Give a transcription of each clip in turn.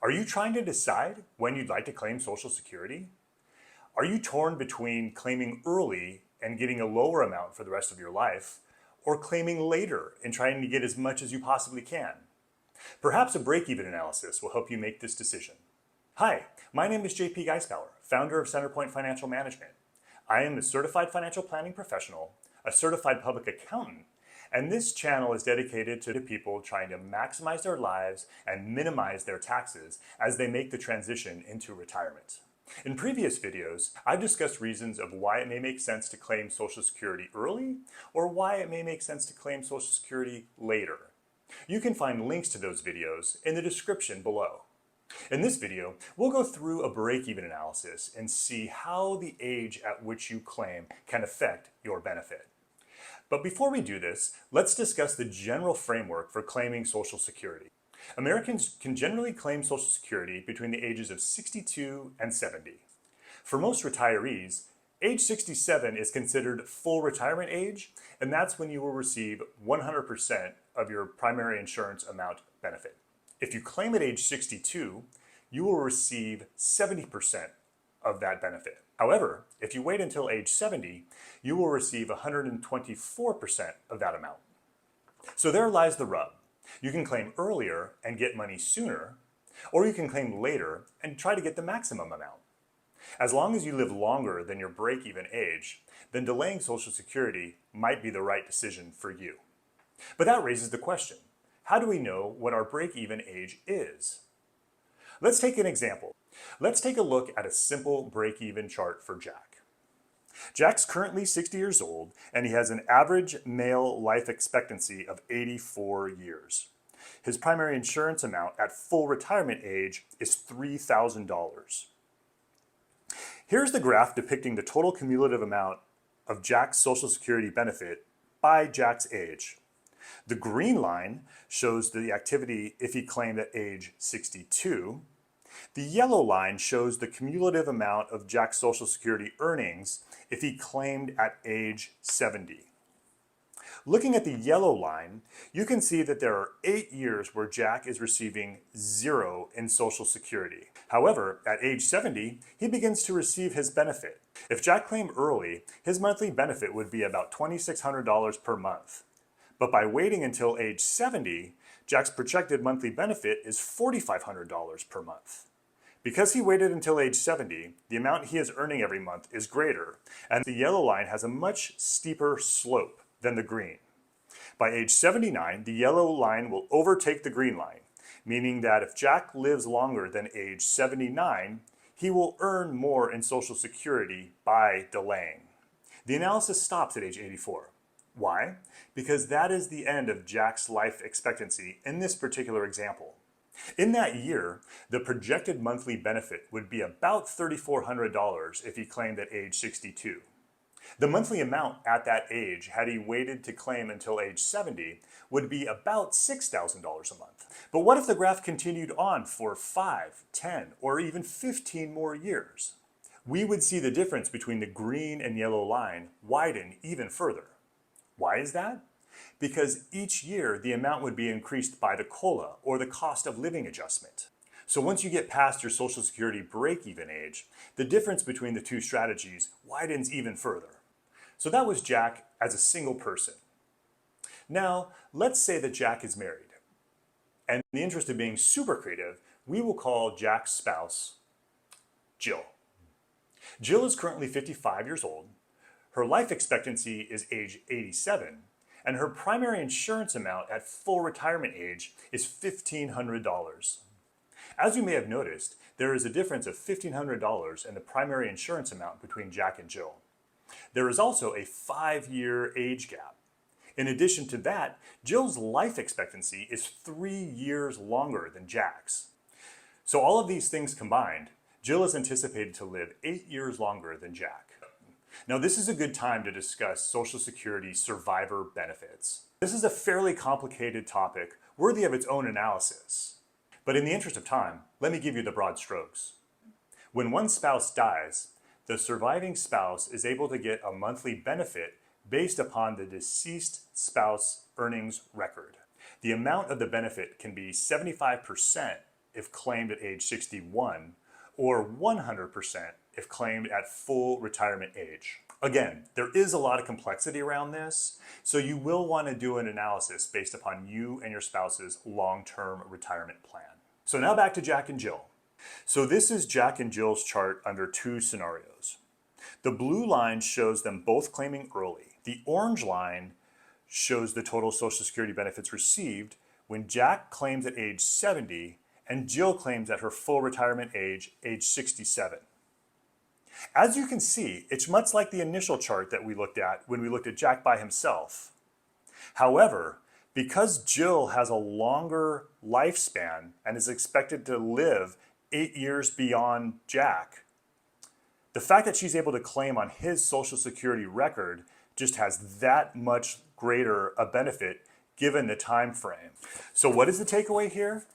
Are you trying to decide when you'd like to claim Social Security? Are you torn between claiming early and getting a lower amount for the rest of your life, or claiming later and trying to get as much as you possibly can? Perhaps a break-even analysis will help you make this decision. Hi, my name is JP Geisbauer, founder of Centerpoint Financial Management. I am a certified financial planning professional, a certified public accountant, and this channel is dedicated to people trying to maximize their lives and minimize their taxes as they make the transition into retirement. In previous videos, I've discussed reasons of why it may make sense to claim Social Security early or why it may make sense to claim Social Security later. You can find links to those videos in the description below. In this video, we'll go through a break-even analysis and see how the age at which you claim can affect your benefit. But before we do this, let's discuss the general framework for claiming Social Security. Americans can generally claim Social Security between the ages of 62 and 70. For most retirees, age 67 is considered full retirement age, and that's when you will receive 100% of your primary insurance amount benefit. If you claim at age 62, you will receive 70% of that benefit. However, if you wait until age 70, you will receive 124% of that amount. So there lies the rub. You can claim earlier and get money sooner, or you can claim later and try to get the maximum amount. As long as you live longer than your break-even age, then delaying Social Security might be the right decision for you. But that raises the question, how do we know what our break-even age is? Let's take an example. Let's take a look at a simple break-even chart for Jack. Jack's currently 60 years old, and he has an average male life expectancy of 84 years. His primary insurance amount at full retirement age is $3,000. Here's the graph depicting the total cumulative amount of Jack's Social Security benefit by Jack's age. The green line shows the activity if he claimed at age 62. The yellow line shows the cumulative amount of Jack's Social Security earnings if he claimed at age 70. Looking at the yellow line, you can see that there are 8 years where Jack is receiving 0 in Social Security. However, at age 70, he begins to receive his benefit. If Jack claimed early, his monthly benefit would be about $2,600 per month. But by waiting until age 70, Jack's projected monthly benefit is $4,500 per month. Because he waited until age 70, the amount he is earning every month is greater, and the yellow line has a much steeper slope than the green. By age 79, the yellow line will overtake the green line, meaning that if Jack lives longer than age 79, he will earn more in Social Security by delaying. The analysis stops at age 84. Why? Because that is the end of Jack's life expectancy in this particular example. In that year, the projected monthly benefit would be about $3,400 if he claimed at age 62. The monthly amount at that age, had he waited to claim until age 70, would be about $6,000 a month. But what if the graph continued on for 5, 10, or even 15 more years? We would see the difference between the green and yellow line widen even further. Why is that? Because each year the amount would be increased by the COLA, or the cost of living adjustment. So once you get past your Social Security break-even age, the difference between the two strategies widens even further. So that was Jack as a single person. Now, let's say that Jack is married. And in the interest of being super creative, we will call Jack's spouse Jill. Jill is currently 55 years old. Her life expectancy is age 87, and her primary insurance amount at full retirement age is $1,500. As you may have noticed, there is a difference of $1,500 in the primary insurance amount between Jack and Jill. There is also a 5-year age gap. In addition to that, Jill's life expectancy is 3 years longer than Jack's. So all of these things combined, Jill is anticipated to live 8 years longer than Jack. Now, this is a good time to discuss Social Security survivor benefits. This is a fairly complicated topic worthy of its own analysis. But in the interest of time, let me give you the broad strokes. When one spouse dies, the surviving spouse is able to get a monthly benefit based upon the deceased spouse earnings record. The amount of the benefit can be 75% if claimed at age 61, or 100% if claimed at full retirement age. Again, there is a lot of complexity around this, so you will want to do an analysis based upon you and your spouse's long-term retirement plan. So now back to Jack and Jill. So this is Jack and Jill's chart under two scenarios. The blue line shows them both claiming early. The orange line shows the total Social Security benefits received when Jack claims at age 70 and Jill claims at her full retirement age 67. As you can see, it's much like the initial chart that we looked at when we looked at Jack by himself. However, because Jill has a longer lifespan and is expected to live 8 years beyond Jack, the fact that she's able to claim on his Social Security record just has that much greater a benefit given the time frame. So what is the takeaway here?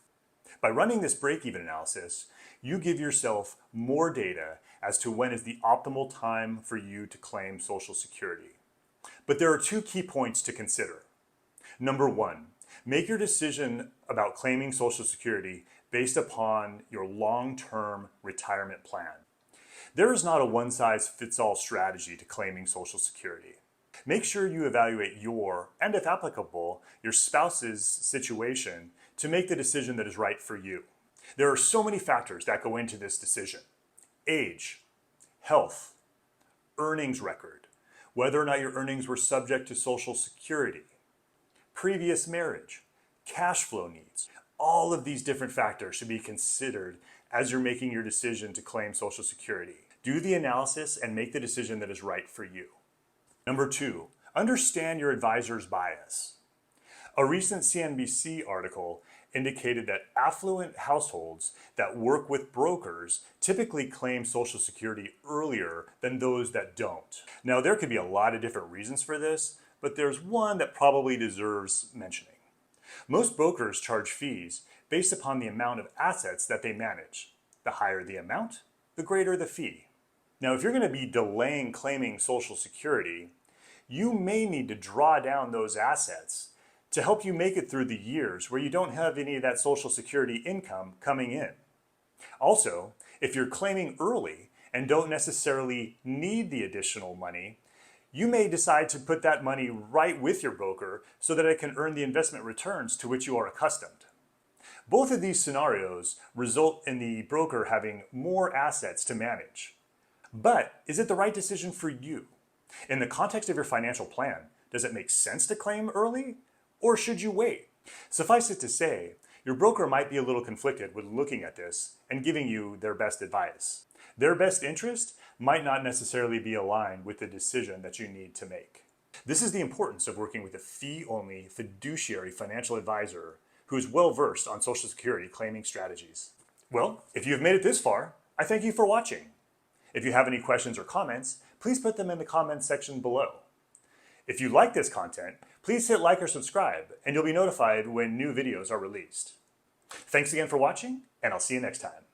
By running this break-even analysis, you give yourself more data as to when is the optimal time for you to claim Social Security. But there are two key points to consider. Number one, make your decision about claiming Social Security based upon your long-term retirement plan. There is not a one-size-fits-all strategy to claiming Social Security. Make sure you evaluate your, and if applicable, your spouse's situation to make the decision that is right for you. There are so many factors that go into this decision. Age, health, earnings record, whether or not your earnings were subject to Social Security, previous marriage, cash flow needs. All of these different factors should be considered as you're making your decision to claim Social Security. Do the analysis and make the decision that is right for you. Number two, understand your advisor's bias. A recent CNBC article indicated that affluent households that work with brokers typically claim Social Security earlier than those that don't. Now, there could be a lot of different reasons for this, but there's one that probably deserves mentioning. Most brokers charge fees based upon the amount of assets that they manage. The higher the amount, the greater the fee. Now, if you're going to be delaying claiming Social Security, you may need to draw down those assets to help you make it through the years where you don't have any of that Social Security income coming in. Also, if you're claiming early and don't necessarily need the additional money, you may decide to put that money right with your broker so that it can earn the investment returns to which you are accustomed. Both of these scenarios result in the broker having more assets to manage. But is it the right decision for you? In the context of your financial plan, does it make sense to claim early? Or should you wait? Suffice it to say, your broker might be a little conflicted with looking at this and giving you their best advice. Their best interest might not necessarily be aligned with the decision that you need to make. This is the importance of working with a fee-only fiduciary financial advisor who is well-versed on Social Security claiming strategies. Well, if you have made it this far, I thank you for watching. If you have any questions or comments, please put them in the comments section below. If you like this content, please hit like or subscribe, and you'll be notified when new videos are released. Thanks again for watching, and I'll see you next time.